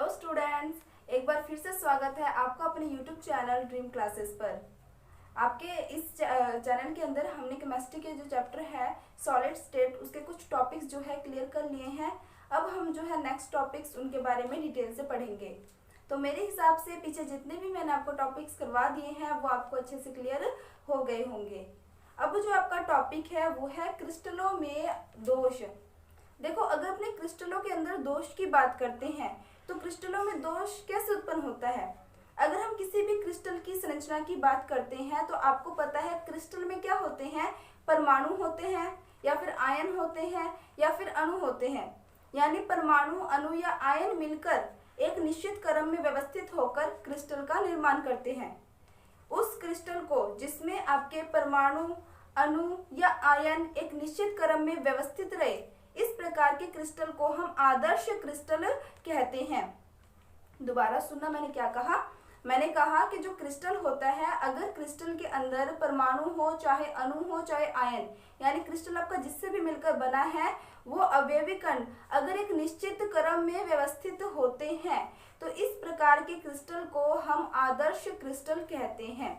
Hello students, एक बार फिर से स्वागत है आपका अपने यूट्यूब चैनल ड्रीम क्लासेस पर। आपके इस चैनल के अंदर हमने केमिस्ट्री के जो चैप्टर है सॉलिड स्टेट उसके कुछ टॉपिक्स जो है क्लियर कर लिए हैं। अब हम जो है नेक्स्ट टॉपिक्स उनके बारे में डिटेल से पढ़ेंगे। तो मेरे हिसाब से पीछे जितने भी मैंने आपको टॉपिक्स करवा दिए हैं वो आपको अच्छे से क्लियर हो गए होंगे। अब जो आपका टॉपिक है वो है क्रिस्टलों में दोष। देखो, अगर अपने क्रिस्टलों के अंदर दोष की बात करते हैं तो क्रिस्टलों में दोष कैसे उत्पन्न होता है। अगर हम किसी भी क्रिस्टल की संरचना की बात करते हैं तो आपको पता है क्रिस्टल में क्या होते हैं, परमाणु होते हैं या फिर आयन होते हैं या फिर अणु होते हैं। यानी परमाणु, अणु या आयन मिलकर एक निश्चित क्रम में व्यवस्थित होकर क्रिस्टल का निर्माण करते हैं। उस क्रिस्टल को जिसमें आपके परमाणु, अणु या आयन एक निश्चित क्रम में व्यवस्थित रहे, इस प्रकार के क्रिस्टल को हम आदर्श क्रिस्टल कहते हैं। दोबारा सुनना, मैंने क्या कहा। मैंने कहा कि जो क्रिस्टल होता है, अगर क्रिस्टल के अंदर परमाणु हो, चाहे अणु हो, चाहे आयन, यानी क्रिस्टल आपका जिससे भी मिलकर बना है, वो अवयवी कण अगर एक निश्चित क्रम में व्यवस्थित होते हैं तो इस प्रकार के क्रिस्टल को हम आदर्श क्रिस्टल कहते हैं।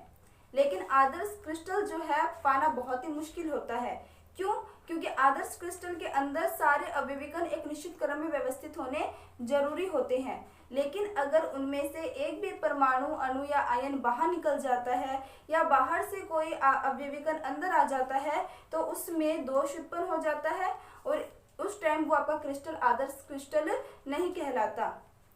लेकिन आदर्श क्रिस्टल जो है पाना बहुत ही मुश्किल होता है। क्यों? क्योंकि आदर्श क्रिस्टल के अंदर सारे अवयवी कण एक निश्चित क्रम में व्यवस्थित होने जरूरी होते हैं। लेकिन अगर उनमें से एक भी परमाणु, अणु या आयन बाहर निकल जाता है या बाहर से कोई अवयवी कण अंदर आ जाता है तो उसमें दोष उत्पन्न हो जाता है और उस टाइम वो आपका क्रिस्टल आदर्श क्रिस्टल नहीं कहलाता।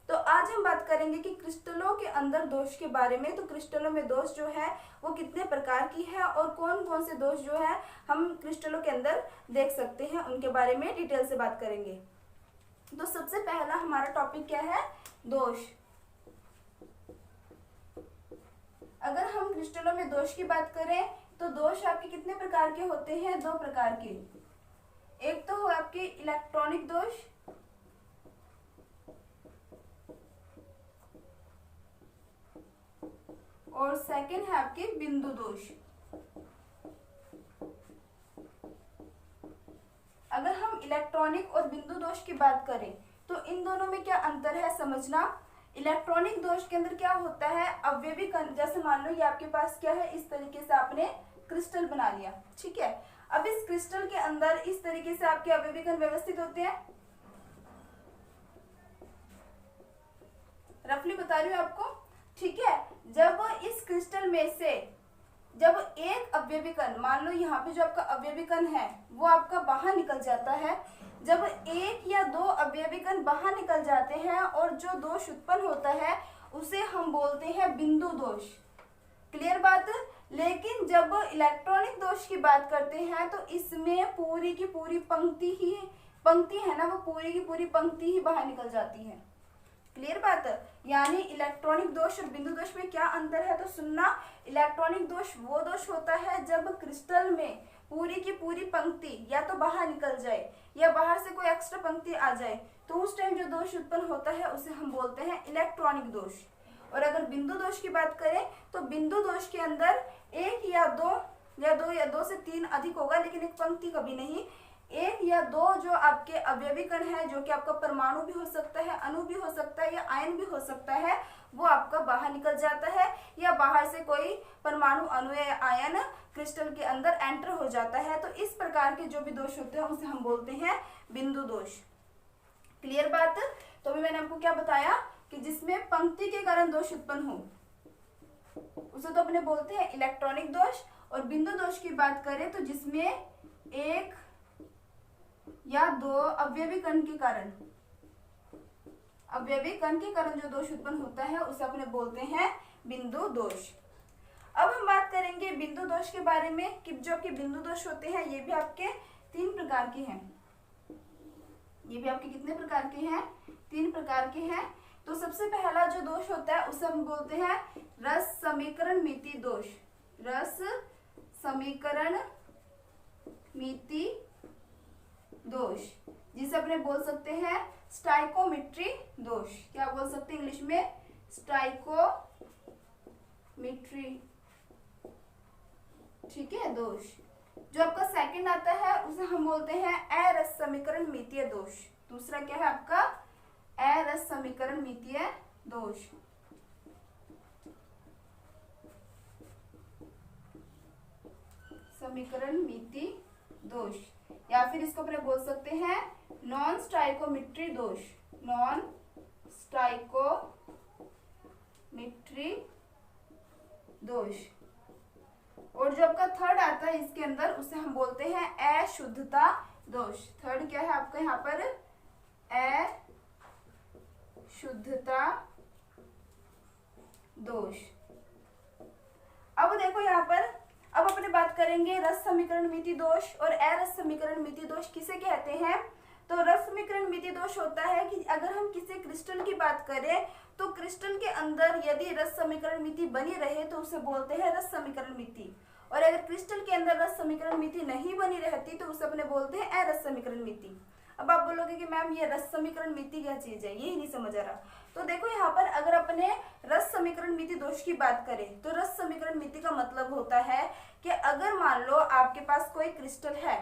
तो आज हम बात करेंगे कि क्रिस्टलों के अंदर दोष के बारे में। तो क्रिस्टलों में दोष जो है वो कितने प्रकार की है और कौन कौन से दोष जो है हम क्रिस्टलों के अंदर देख सकते हैं, उनके बारे में डिटेल से बात करेंगे। तो सबसे पहला हमारा टॉपिक क्या है, दोष। अगर हम क्रिस्टलों में दोष की बात करें तो दोष आपके कितने प्रकार के होते हैं, दो प्रकार के। एक तो हो आपके इलेक्ट्रॉनिक दोष और सेकंड है आपके बिंदु दोष। अगर हम इलेक्ट्रॉनिक और बिंदु दोष की बात करें तो इन दोनों में क्या अंतर है समझना। इलेक्ट्रॉनिक दोष के अंदर क्या होता है, अवयवी कण, जैसे मान लो ये आपके पास क्या है, इस तरीके से आपने क्रिस्टल बना लिया, ठीक है। अब इस क्रिस्टल के अंदर इस तरीके से आपके अवयवी कण व्यवस्थित होते हैं। रफली बता रही हूँ आपको, ठीक है। जब इस क्रिस्टल में से जब एक अवयवी कण, मान लो यहाँ पे जो आपका अवयवी कण है वो आपका बाहर निकल जाता है, जब एक या दो अवयवी कण बाहर निकल जाते हैं और जो दोष उत्पन्न होता है उसे हम बोलते हैं बिंदु दोष। क्लियर बात। लेकिन जब इलेक्ट्रॉनिक दोष की बात करते हैं तो इसमें पूरी की पूरी पंक्ति है ना, वो पूरी की पूरी पंक्ति ही बाहर निकल जाती है। क्लियर बात। यानी इलेक्ट्रॉनिक दोष और बिंदु दोष में क्या अंतर है तो सुनना। इलेक्ट्रॉनिक दोष वो दोष होता है जब क्रिस्टल में पूरी की पूरी पंक्ति या तो बाहर निकल जाए या बाहर से कोई एक्स्ट्रा पंक्ति आ जाए, तो उस टाइम जो दोष उत्पन्न होता है उसे हम बोलते हैं इलेक्ट्रॉनिक दोष। और अगर बिंदु दोष की बात करें तो बिंदु दोष के अंदर एक या दो से तीन अधिक होगा, लेकिन एक पंक्ति कभी नहीं। एक या दो जो आपके अवयवी कण है, जो कि आपका परमाणु भी हो सकता है, अणु भी हो सकता है या आयन भी हो सकता है, वो आपका बाहर निकल जाता है या बाहर से कोई परमाणु, अणु या आयन क्रिस्टल के अंदर एंटर हो जाता है। तो इस प्रकार के जो भी दोष होते हैं उसे हम बोलते हैं बिंदु दोष। क्लियर बात। तो अभी मैंने आपको क्या बताया कि जिसमें पंक्ति के कारण दोष उत्पन्न हो उसे तो अपने बोलते हैं इलेक्ट्रॉनिक दोष। और बिंदु दोष की बात करें तो जिसमें एक या दो अवयवी कण के कारण जो दोष उत्पन्न होता है उसे अपने बोलते हैं बिंदु दोष। अब हम बात करेंगे बिंदु दोष के बारे में कि जो कि बिंदु दोष होते हैं ये भी आपके तीन प्रकार के हैं। ये भी आपके कितने प्रकार के हैं, तीन प्रकार के हैं। तो सबसे पहला जो दोष होता है उसे हम बोलते हैं रस समीकरण मिति दोष। रस समीकरण मिति दोष, जिसे अपने बोल सकते हैं स्टाइकोमेट्री दोष। क्या बोल सकते हैं इंग्लिश में, स्टाइकोमेट्री, ठीक है, दोष। जो आपका सेकंड आता है उसे हम बोलते हैं अरस समीकरण मितीय दोष। दूसरा क्या है आपका अरस समीकरणमितीय दोष। समीकरणमिति दोष, या फिर इसको अपने बोल सकते हैं नॉन स्टाइकोमेट्री दोष। नॉन स्टाइकोमेट्री दोष। और जो आपका थर्ड आता है इसके अंदर, उसे हम बोलते हैं अशुद्धता दोष। थर्ड क्या है आपका यहाँ पर? अशुद्धता दोष। अब देखो यहाँ पर, अब अपने बात करेंगे रस समीकरणमिति दोष और अरस समीकरणमिति दोष किसे कहते हैं। तो रस समीकरणमिति दोष होता है कि अगर हम किसी क्रिस्टल की बात करें तो क्रिस्टल के अंदर यदि रस समीकरणमिति बनी रहे तो उसे बोलते हैं रस समीकरणमिति, और अगर क्रिस्टल के अंदर रस समीकरणमिति नहीं बनी रहती तो उसे अपने बोलते हैं अरस समीकरणमिति। अब आप बोलोगे कि मैम ये रस समीकरणमिति क्या चीज है, यही नहीं समझ आ रहा। तो देखो यहाँ पर अगर अपने रस समीकरणमिति दोष की बात करें तो रस समीकरणमिति का मतलब होता है कि अगर मान लो आपके पास कोई क्रिस्टल है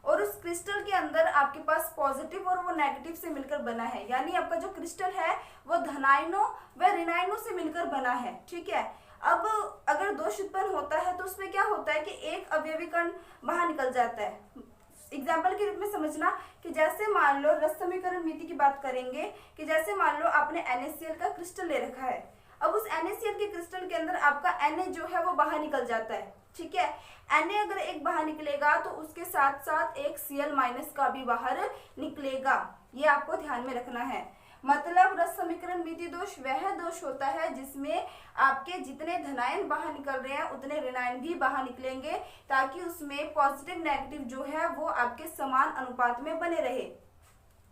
और उस क्रिस्टल के अंदर आपके पास पॉजिटिव और वो नेगेटिव से मिलकर बना है, यानी आपका जो क्रिस्टल है वो धनायनों व ऋणायनों से मिलकर बना है, ठीक है। अब अगर दोष उत्पन्न होता है तो उसमें क्या होता है कि एक अवयवी कण बाहर निकल जाता है। एग्जाम्पल के रूप में समझना कि जैसे मान लो रस समीकरणमिति की बात करेंगे कि जैसे मान लो आपने NaCl का क्रिस्टल ले रखा है, अब उस NaCl के क्रिस्टल के अंदर आपका Na जो है वो बाहर निकल जाता है, ठीक है। Na अगर एक बाहर निकलेगा तो उसके साथ साथ एक Cl- का भी बाहर निकलेगा, ये आपको ध्यान में रखना है। मतलब रस समीकरणमिति दोष वह दोष होता है जिसमें आपके जितने धनायन बाहर निकल रहे हैं उतने ऋणायन भी बाहर निकलेंगे, ताकि उसमें पॉजिटिव नेगेटिव जो है वो आपके समान अनुपात में बने रहे,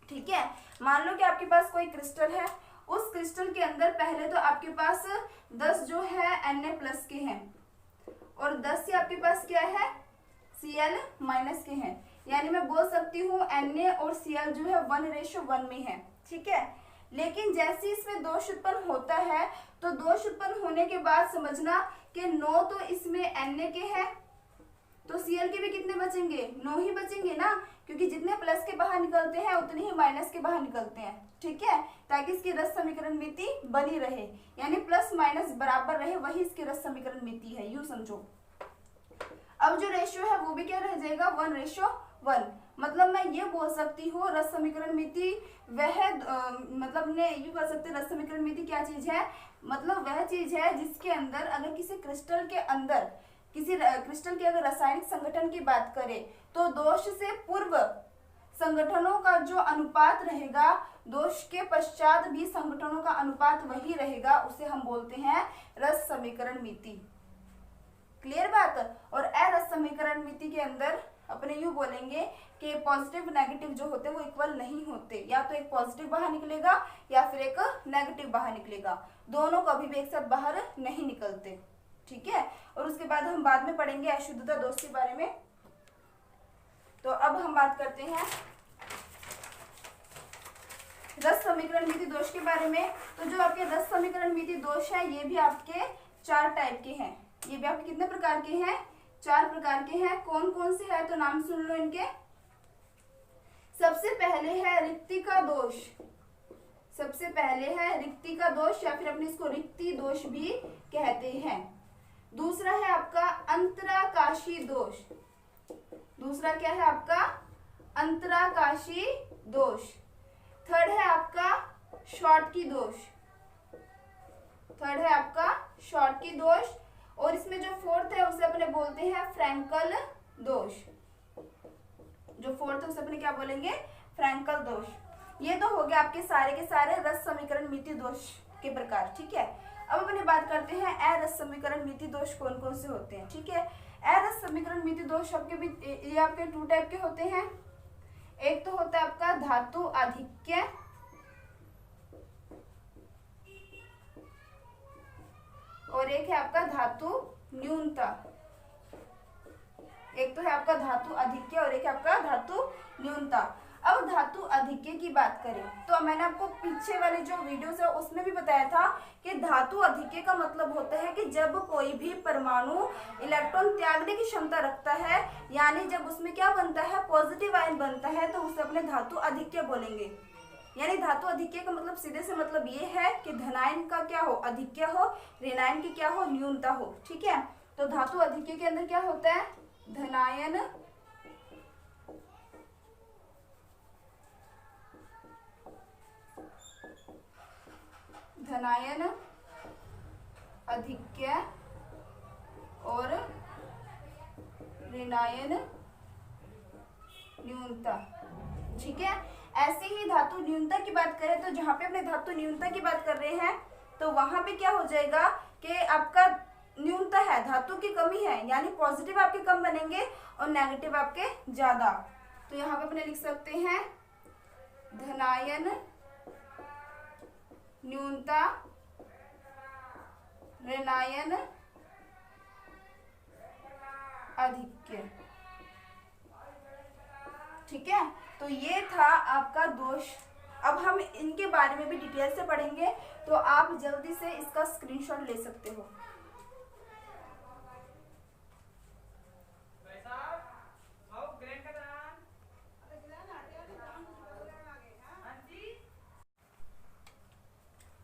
ठीक है। मान लो कि आपके पास कोई क्रिस्टल है, उस क्रिस्टल के अंदर पहले तो आपके पास 10 जो है Na+ के हैं और 10 से आपके पास क्या है Cl- के हैं, यानी मैं बोल सकती हूँ Na और Cl जो है 1:1 में है, ठीक है। लेकिन जैसे इसमें दोष उत्पन्न होता है तो दोष उत्पन्न होने के बाद समझना कि 9 तो इसमें Na के हैं तो Cl के भी कितने बचेंगे? 9 ही बचेंगे ना, क्योंकि जितने प्लस के बाहर निकलते हैं उतने ही माइनस के बाहर निकलते हैं, ठीक है, ताकि इसकी रस समीकरणमिति बनी रहे, यानी प्लस माइनस बराबर रहे, वही इसकी रस समीकरणमिति है, यूं समझो। अब जो रेशियो है वो भी क्या रह जाएगा? 1:1। मतलब मैं ये बोल सकती हूँ रस समीकरणमिति वह मतलब ने यूं कह सकते रस समीकरणमिति क्या चीज है? मतलब वह चीज है जिसके अंदर अगर किसी क्रिस्टल के अंदर किसी क्रिस्टल के अगर रासायनिक संगठन की बात करें तो दोष से पूर्व संगठनों का जो अनुपात रहेगा, दोष के पश्चात भी संगठनों का अनुपात वही रहेगा, उसे हम बोलते हैं रस समीकरणमिति। क्लियर बात? और अरस समीकरणमिति के अंदर अपने यूं बोलेंगे कि पॉजिटिव नेगेटिव जो होते हैं वो इक्वल नहीं होते, या तो एक पॉजिटिव बाहर निकलेगा या फिर एक नेगेटिव बाहर निकलेगा, दोनों कभी भी एक साथ बाहर नहीं निकलते, ठीक है। और उसके बाद हम बाद में पढ़ेंगे अशुद्धता दोष के बारे में। तो अब हम बात करते हैं रस समीकरणमिति दोष के बारे में। तो जो आपके रस समीकरणमिति दोष है ये भी आपके 4 टाइप के हैं। ये भी आपके कितने प्रकार के हैं? 4 प्रकार के हैं। कौन कौन से है तो नाम सुन लो इनके। सबसे पहले है रिक्तिका दोष। सबसे पहले है रिक्तिका दोष, या फिर अपने इसको रिक्ति दोष भी कहते हैं। दूसरा है आपका अंतराकाशी दोष। दूसरा क्या है आपका? अंतराकाशी दोष। थर्ड है आपका शॉर्टकी दोष। थर्ड है आपका शॉर्टकी दोष। और इसमें जो फोर्थ है उसे अपने बोलते हैं फ्रैंकल दोष। जो फोर्थ है उसे अपने क्या बोलेंगे? फ्रैंकल दोष। ये तो हो गया आपके सारे के सारे रस समीकरणमिति दोष के प्रकार, ठीक है। अब अपने बात करते हैं अरस समीकरणमिति दोष कौन कौन से होते हैं, ठीक है। अरस समीकरणमिति दोष आपके भी ये आपके 2 टाइप के होते हैं। एक तो होता है आपका धातु आधिक्य, और एक है आपका धातु न्यूनता। एक तो है आपका धातु आधिक्य और एक है आपका धातु न्यूनता। अब धातु आधिक्य की बात करें तो मैंने आपको पीछे वाली जो वीडियोस है उसमें भी बताया था कि धातु आधिक्य का मतलब होता है कि जब कोई भी परमाणु इलेक्ट्रॉन त्यागने की क्षमता रखता है, यानी जब उसमें क्या बनता है? पॉजिटिव आयन बनता है, तो उसे अपने धातु आधिक्य बोलेंगे। यानी धातु अधिक्य का मतलब सीधे से मतलब ये है कि धनायन का क्या हो, अधिक्य हो, ऋणायन की क्या हो, न्यूनता हो। ठीक है, तो धातु अधिक्य के अंदर क्या होता है, धनायन अधिक्य और ऋणायन न्यूनता। ठीक है, ऐसे ही धातु न्यूनता की बात करें तो जहां पे अपने धातु न्यूनता की बात कर रहे हैं तो वहां पे क्या हो जाएगा कि आपका न्यूनता है, धातु की कमी है, यानी पॉजिटिव आपके कम बनेंगे और नेगेटिव आपके ज्यादा। तो यहाँ पे अपने लिख सकते हैं धनायन न्यूनता ऋणायन अधिक्य। ठीक है, तो ये था आपका दोष। अब हम इनके बारे में भी डिटेल से पढ़ेंगे, तो आप जल्दी से इसका स्क्रीनशॉट ले सकते हो।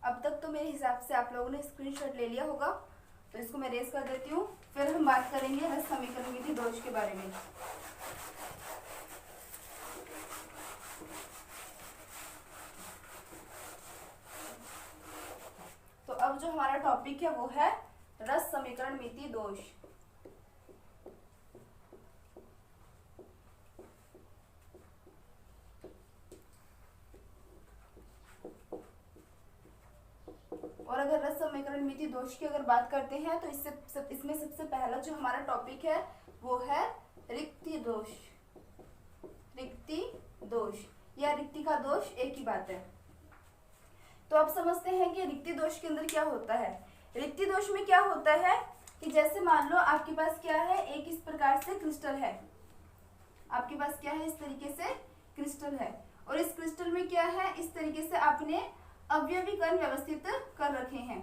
अब तक तो मेरे हिसाब से आप लोगों ने स्क्रीनशॉट ले लिया होगा, तो इसको मैं रेस कर देती हूँ, फिर हम बात करेंगे रस समीकरण विधि दोष के बारे में। तो अब जो हमारा टॉपिक है वो है रस समीकरण मिति दोष। और अगर रस समीकरण मिति दोष की अगर बात करते हैं तो इसमें सबसे पहला जो हमारा टॉपिक है वो है रिक्ति दोष। रिक्ति दोष या रिक्ति का दोष एक ही बात है। तो अब समझते हैं कि रिक्ति दोष के अंदर क्या होता है। रिक्ति दोष में क्या होता है कि जैसे मान लो आपके पास क्या है, एक इस प्रकार से क्रिस्टल है, आपके पास क्या है, इस तरीके से क्रिस्टल है, और इस क्रिस्टल में क्या है, इस तरीके से आपने अवयवी कण व्यवस्थित कर रखे हैं।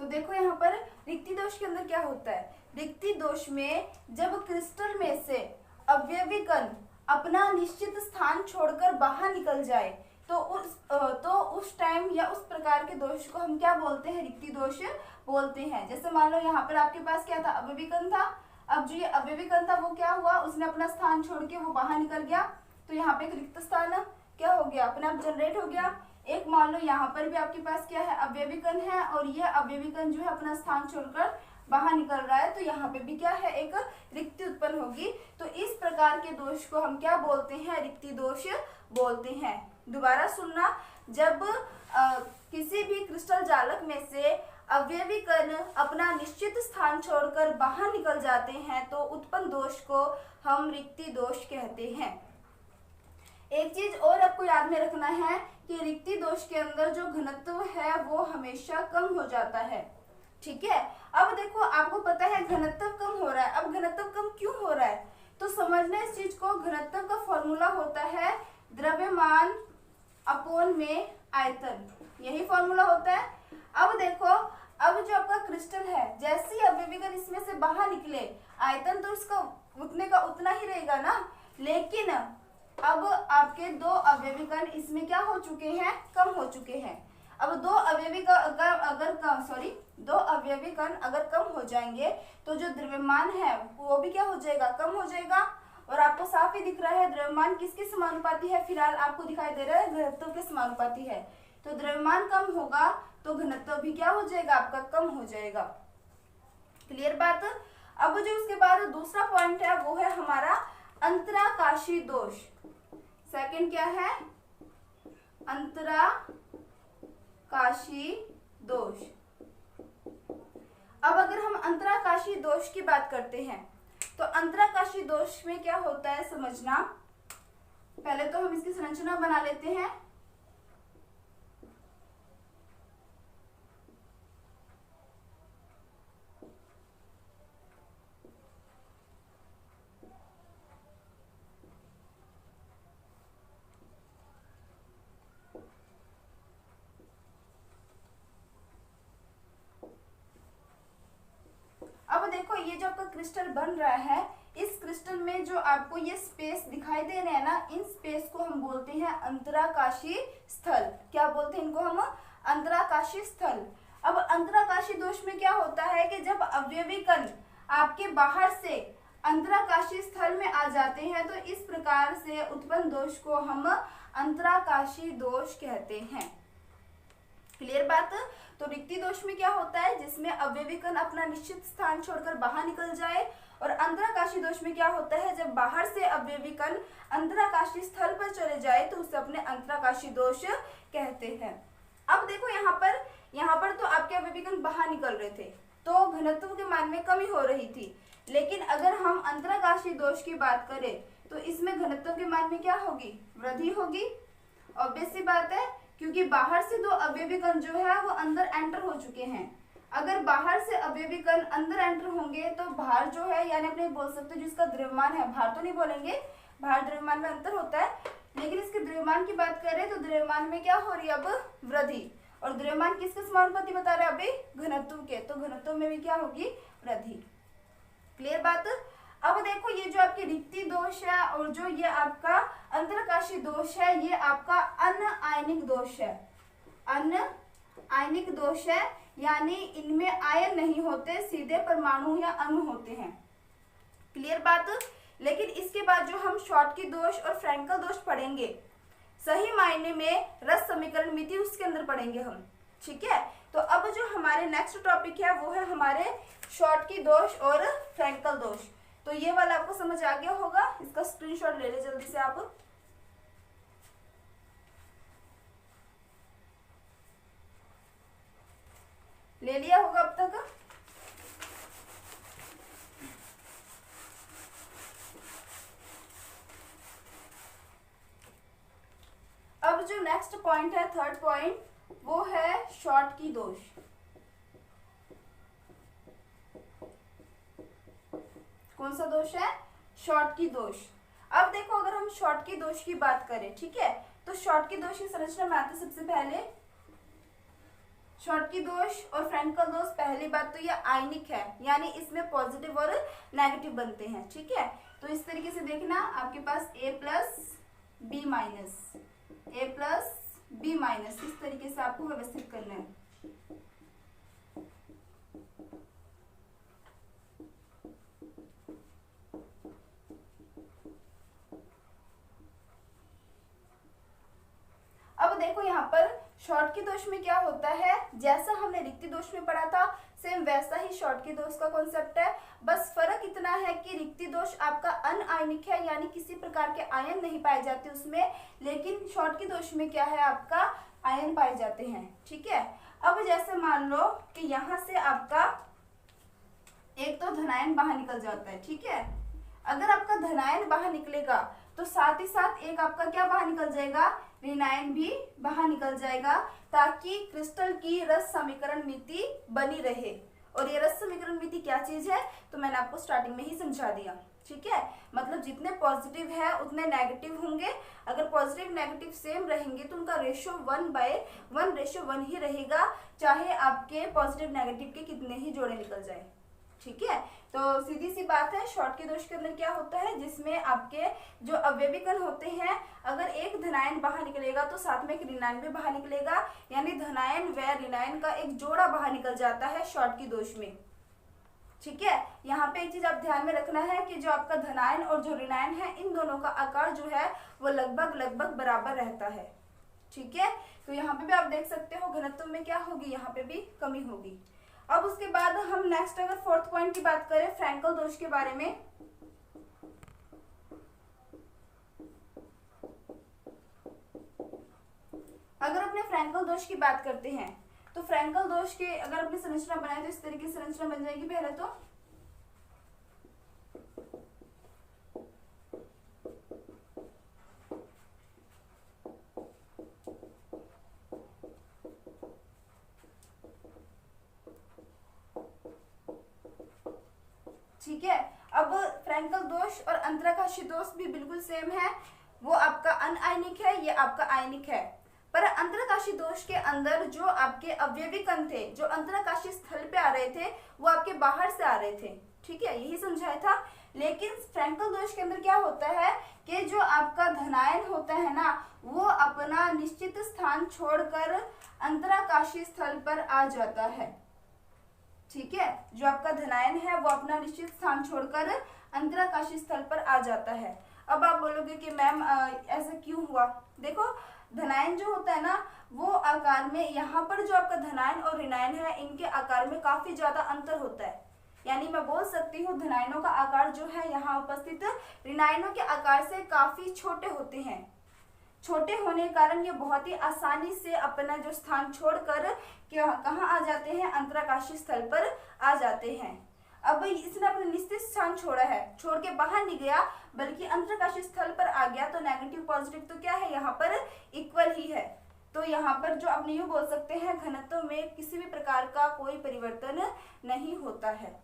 तो देखो यहाँ पर रिक्ति दोष के अंदर क्या होता है, रिक्ति दोष में जब क्रिस्टल में से अवयवी कण अपना निश्चित स्थान छोड़कर बाहर निकल जाए तो उस टाइम या उस प्रकार के दोष को हम क्या बोलते हैं, रिक्ति दोष बोलते हैं। जैसे मान लो यहाँ पर आपके पास क्या था, अवयवी कण था। अब जो ये अवयवी कण था वो क्या हुआ, उसने अपना स्थान छोड़ के वो बाहर निकल गया, तो यहाँ पे एक रिक्त स्थान क्या हो गया, अपने आप जनरेट हो गया। एक मान लो यहाँ पर भी आपके पास क्या है, अवयवी कण है, और यह अवयवी कण जो है अपना स्थान छोड़कर बाहर निकल रहा है, तो यहाँ पे भी क्या है, एक रिक्ति उत्पन्न होगी। तो इस प्रकार के दोष को हम क्या बोलते हैं, रिक्ति दोष बोलते हैं। दोबारा सुनना, जब किसी भी क्रिस्टल जालक में से अवयवी कण अपना निश्चित स्थान छोड़कर बाहर निकल जाते हैं तो उत्पन्न दोष को हम रिक्ति दोष कहते हैं। एक चीज और आपको याद में रखना है कि रिक्ति दोष के अंदर जो घनत्व है वो हमेशा कम हो जाता है। ठीक है, अब देखो आपको पता है घनत्व कम हो रहा है। अब घनत्व कम क्यों हो रहा है, तो समझना इस चीज को। घनत्व का फॉर्मूला होता है द्रव्यमान अपॉन में आयतन, यही फॉर्मूला होता है। अब देखो, अब जो आपका क्रिस्टल है, जैसे ही अवयवी कण इसमें से बाहर निकले, आयतन तो इसका उतने का उतना ही रहेगा ना, लेकिन अब आपके दो अवयवी कण इसमें क्या हो चुके हैं, कम हो चुके हैं। अब दो अवयवी कण अगर कम हो जाएंगे तो जो द्रव्यमान है वो भी क्या हो जाएगा, कम हो जाएगा। और आपको साफ ही दिख रहा है द्रव्यमान किसके समानुपाती है, फिलहाल आपको दिखाई दे रहा है घनत्व के समानुपाती है। तो द्रव्यमान कम होगा तो घनत्व भी क्या हो जाएगा, आपका कम हो जाएगा। क्लियर बात। अब जो उसके बाद दूसरा पॉइंट है वो है हमारा अंतराकाशी दोष। सेकंड क्या है, अंतराकाशी दोष। अब अगर हम अंतराकाशी दोष की बात करते हैं तो अंतराकाशी दोष में क्या होता है समझना। पहले तो हम इसकी संरचना बना लेते हैं। ये जो आपका क्रिस्टल बन रहा है, इस क्रिस्टल में जो आपको ये स्पेस दिखाई दे रहे हैं ना, इन स्पेस को हम बोलते हैं अंतराकाशीय स्थल। क्या बोलते हैं इनको हम? अंतराकाशीय स्थल। अब अंतराकाशीय दोष में क्या होता है कि जब अवयवी कण आपके बाहर से अंतराकाशीय स्थल में आ जाते हैं तो इस प्रकार से उत्पन्न दोष को हम अंतराकाशीय दोष कहते हैं। क्लियर बात? तो रिक्ति दोष में क्या होता है? जिसमें अवयवी कण अपना निश्चित स्थान छोड़कर बाहर निकल जाए। और अंतराकाशीय दोष में क्या होता है? जब बाहर से अवयवी कण अंतराकाशीय स्थल पर चले जाए तो उसे अपने अंतराकाशीय दोष कहते हैं। अब देखो यहाँ पर तो आपके अवयवी कण बाहर निकल रहे थे तो घनत्व के मान में कमी हो रही थी, लेकिन अगर हम अंतराकाशीय दोष की बात करें तो इसमें घनत्व के मान में क्या होगी? वृद्धि होगी। ऑब्वियस सी बात है, क्योंकि बाहर से दो अवयवी कण जो है वो अंदर एंटर हो चुके हैं। अगर बाहर से अवयवी कण अंदर एंटर होंगे तो भार जो है, यानी अपने बोल सकते हो जिसका द्रव्यमान है, भार तो नहीं बोलेंगे, भार द्रव्यमान में अंतर होता है, लेकिन इसके द्रव्यमान की बात करें तो द्रव्यमान में क्या हो रही है? अब वृद्धि। और द्रव्यमान किसके समानुपाती बता रहे हैं अभी? घनत्व के, तो घनत्व में भी क्या होगी? वृद्धि। क्लियर बात? अब देखो ये जो आपकी रिक्ति दोष है और जो ये आपका अंतराकाशीय दोष है, ये आपका अनआयनिक दोष है। अनआयनिक दोष है, यानी इनमें आयन नहीं होते, सीधे परमाणु या अणु होते हैं। क्लियर बात? लेकिन इसके बाद जो हम शॉर्टकी दोष और फ्रैंकल दोष पढ़ेंगे, सही मायने में रस समीकरण मिति उसके अंदर पढ़ेंगे हम। ठीक है, तो अब जो हमारे नेक्स्ट टॉपिक है वो है हमारे शॉर्टकी दोष और फ्रैंकल दोष। तो ये वाला आपको समझ आ गया होगा, इसका स्क्रीनशॉट ले ले जल्दी से आप। ले लिया होगा अब तक? अब जो नेक्स्ट पॉइंट है, थर्ड पॉइंट, वो है शॉर्टकी दोष। कौन सा दोष है? शॉर्टकी दोष। अब देखो अगर हम शॉर्टकी दोष की बात करें, ठीक है, तो शॉर्टकी दोष की संरचना में आते सबसे पहले शॉर्टकी दोष और फ्रैंकल दोष। पहली बात तो ये आयनिक है, यानी इसमें पॉजिटिव और नेगेटिव बनते हैं। ठीक है, तो इस तरीके से देखना, आपके पास A plus B minus, A plus B minus, इस तरीके से आपको व्यवस्थित करना है। अब देखो यहाँ पर शॉर्टकी दोष में क्या होता है, जैसा हमने रिक्ति दोष में पढ़ा था सेम वैसा ही शॉर्टकी दोष का कॉन्सेप्ट है। बस फर्क इतना है कि रिक्ति दोष आपका अनआयनिक है, यानी किसी प्रकार के आयन नहीं पाए जाते उसमें, लेकिन शॉर्टकी दोष में क्या है, आपका आयन पाए जाते हैं। ठीक है, अब जैसे मान लो कि यहाँ से आपका एक तो धनायन बाहर निकल जाता है। ठीक है, अगर आपका धनायन बाहर निकलेगा तो साथ ही साथ एक आपका क्या बाहर निकल जाएगा, ऋणायन भी बाहर निकल जाएगा, ताकि क्रिस्टल की रस समीकरण मिति बनी रहे। और ये रस समीकरण मिति क्या चीज है, तो मैंने आपको स्टार्टिंग में ही समझा दिया। ठीक है, मतलब जितने पॉजिटिव है उतने नेगेटिव होंगे। अगर पॉजिटिव नेगेटिव सेम रहेंगे तो उनका रेशियो 1/1 ही रहेगा, चाहे आपके पॉजिटिव नेगेटिव के कितने ही जोड़े निकल जाए। ठीक है, तो सीधी सी बात है, शॉर्टकी दोष के अंदर क्या होता है, जिसमें आपके जो अवयवी कण होते हैं, अगर एक धनायन बाहर निकलेगा तो साथ में एक ऋणायन भी बाहर निकलेगा, यानी धनायन व ऋणायन का एक जोड़ा बाहर निकल जाता है शॉर्टकी दोष में। ठीक है, यहाँ पे एक चीज आप ध्यान में रखना है कि जो आपका धनायन और जो ऋणायन है, इन दोनों का आकार जो है वो लगभग बराबर रहता है। ठीक है, तो यहाँ पे भी आप देख सकते हो घनत्व में क्या होगी, यहाँ पे भी कमी होगी। अब उसके बाद हम नेक्स्ट अगर फोर्थ पॉइंट की बात करें फ्रैंकल दोष के बारे में, अगर अपने फ्रैंकल दोष की बात करते हैं तो फ्रैंकल दोष के अगर अपनी संरचना बनाए तो इस तरीके से संरचना बन जाएगी। पहले तो ठीक है, अब फ्रैंकल दोष और अंतराकाशीय दोष भी बिल्कुल सेम है, वो आपका अनआयनिक है, ये आपका आयनिक है। पर अंतराकाशीय दोष के अंदर जो आपके अवयवी कण थे, जो अंतराकाशीय स्थल पे आ रहे थे, वो आपके बाहर से आ रहे थे। ठीक है, यही समझाया था। लेकिन फ्रैंकल दोष के अंदर क्या होता है कि जो आपका धनायन होता है ना, वो अपना निश्चित स्थान छोड़कर अंतराकाशीय स्थल पर आ जाता है। ठीक है, जो आपका धनायन है वो अपना निश्चित स्थान छोड़कर अंतराकाशीय स्थल पर आ जाता है। अब आप बोलोगे कि मैम ऐसा क्यों हुआ? देखो, धनायन जो होता है ना, वो आकार में, यहाँ पर जो आपका धनायन और ऋणायन है, इनके आकार में काफी ज्यादा अंतर होता है। यानी मैं बोल सकती हूँ धनायनों का आकार जो है यहाँ उपस्थित ऋणायनों के आकार से काफी छोटे होते हैं। छोटे होने के कारण ये बहुत ही आसानी से अपना जो स्थान छोड़कर कहाँ आ जाते हैं, अंतराकाशीय स्थल पर आ जाते हैं। अब इसने अपना निश्चित स्थान छोड़ा है, छोड़ के बाहर नहीं गया बल्कि अंतराकाशीय स्थल पर आ गया, तो नेगेटिव पॉजिटिव तो क्या है, यहाँ पर इक्वल ही है। तो यहाँ पर जो अपने यूँ बोल सकते हैं, घनत्व में किसी भी प्रकार का कोई परिवर्तन नहीं होता है।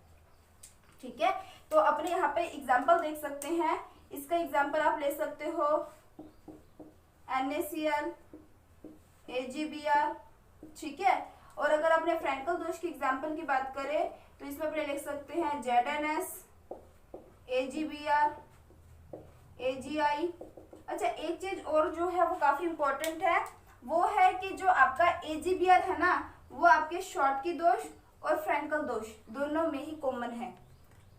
ठीक है, तो अपने यहाँ पे एग्जाम्पल देख सकते हैं। इसका एग्जाम्पल आप ले सकते हो NaCl, AgBr। ठीक है, और अगर अपने फ्रैंकल दोष की एग्जाम्पल की बात करें तो इसमें अपने लिख सकते हैं ZnS, AgBr, AgI। अच्छा, एक चीज और जो है वो काफी इंपॉर्टेंट है, वो है कि जो आपका AgBr है ना, वो आपके शॉर्टकी दोष और फ्रैंकल दोष दोनों में ही कॉमन है।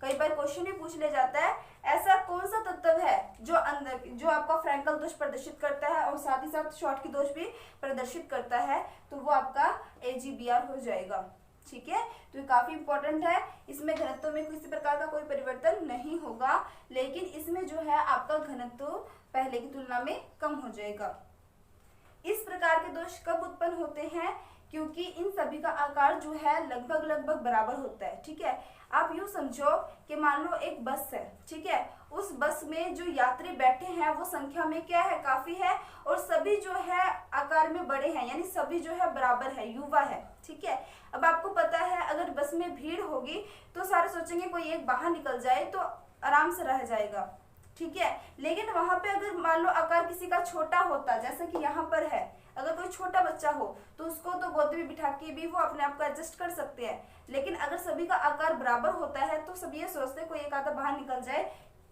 कई बार क्वेश्चन भी पूछ ले जाता है, ऐसा कौन सा तत्व है जो अंदर जो आपका फ्रैंकल दोष प्रदर्शित करता है और साथ ही साथ शॉर्टकी दोष भी प्रदर्शित करता है, तो वो आपका AgBr हो जाएगा। ठीक है, तो ये काफी इंपॉर्टेंट है। इसमें घनत्व में किसी प्रकार का कोई परिवर्तन नहीं होगा, लेकिन इसमें जो है आपका घनत्व पहले की तुलना में कम हो जाएगा। इस प्रकार के दोष कब उत्पन्न होते हैं? क्योंकि इन सभी का आकार जो है लगभग बराबर होता है। ठीक है, आप यूं समझो कि मान लो एक बस है, ठीक है, उस बस में जो यात्री बैठे हैं वो संख्या में क्या है, काफी है, और सभी जो है आकार में बड़े हैं, यानी सभी जो है बराबर है, युवा है। ठीक है, अब आपको पता है अगर बस में भीड़ होगी तो सारे सोचेंगे कोई एक बाहर निकल जाए तो आराम से रह जाएगा। ठीक है, लेकिन वहां पे अगर मान लो आकार किसी का छोटा होता, जैसा कि यहाँ पर है, अगर कोई छोटा बच्चा हो तो उसको तो गोद में बिठा के भी वो अपने आप को एडजस्ट कर सकते हैं। लेकिन अगर सभी का आकार बराबर होता है तो सभी ये सोचते हैं कोई एक आधा बाहर निकल जाए।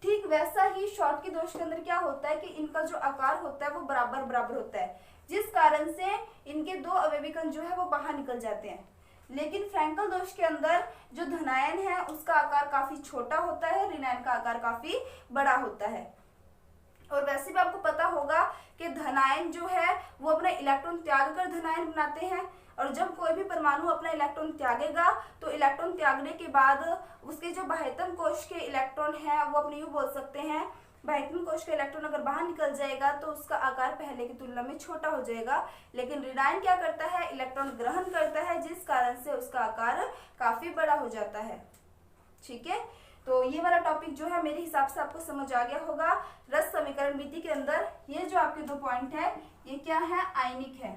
ठीक वैसा ही शॉर्टकी दोष के अंदर क्या होता है कि इनका जो आकार होता है वो बराबर होता है, जिस कारण से इनके दो अवयवी कण जो है वो बाहर निकल जाते हैं। लेकिन फ्रैंकल दोष के अंदर जो धनायन है उसका आकार काफी छोटा होता है, ऋणायन का आकार काफी बड़ा होता है। और वैसे भी आपको पता होगा कि धनायन जो है वो अपना इलेक्ट्रॉन त्याग कर धनायन बनाते हैं, और जब कोई भी परमाणु अपना इलेक्ट्रॉन त्यागेगा तो इलेक्ट्रॉन त्यागने के बाद उसके जो बाह्यतम कोश के इलेक्ट्रॉन है वो अपने यूं बोल सकते हैं, बाह्यतम कोश का इलेक्ट्रॉन अगर बाहर निकल जाएगा तो उसका आकार पहले की तुलना में छोटा हो जाएगा। लेकिन ऋणायन क्या करता है, इलेक्ट्रॉन ग्रहण करता है, जिस कारण से उसका आकार काफी बड़ा हो जाता है। ठीक है, तो ये वाला टॉपिक जो है मेरे हिसाब से आपको समझ आ गया होगा। रस समीकरण विधि के अंदर ये जो आपके 2 पॉइंट है, ये क्या है, आयनिक है।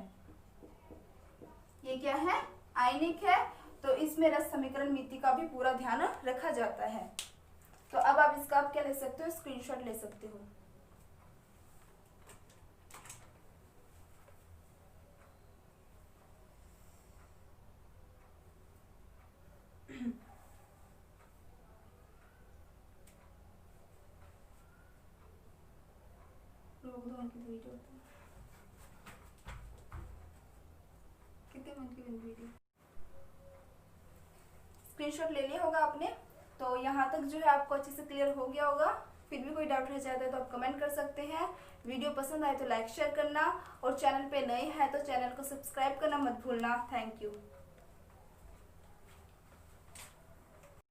ये क्या है, आयनिक है। तो इसमें रस समीकरण नीति का भी पूरा ध्यान रखा जाता है। तो अब आप इसका आप क्या ले सकते हो, स्क्रीनशॉट ले सकते हो। कितने मिनट की वीडियो? स्क्रीनशॉट ले लिया होगा आपने। तो यहाँ तक जो है आपको अच्छे से क्लियर हो गया होगा। फिर भी कोई डाउट रह जाता है तो आप कमेंट कर सकते हैं। वीडियो पसंद आए तो लाइक शेयर करना, और चैनल पे नए हैं तो चैनल को सब्सक्राइब करना मत भूलना। Thank you.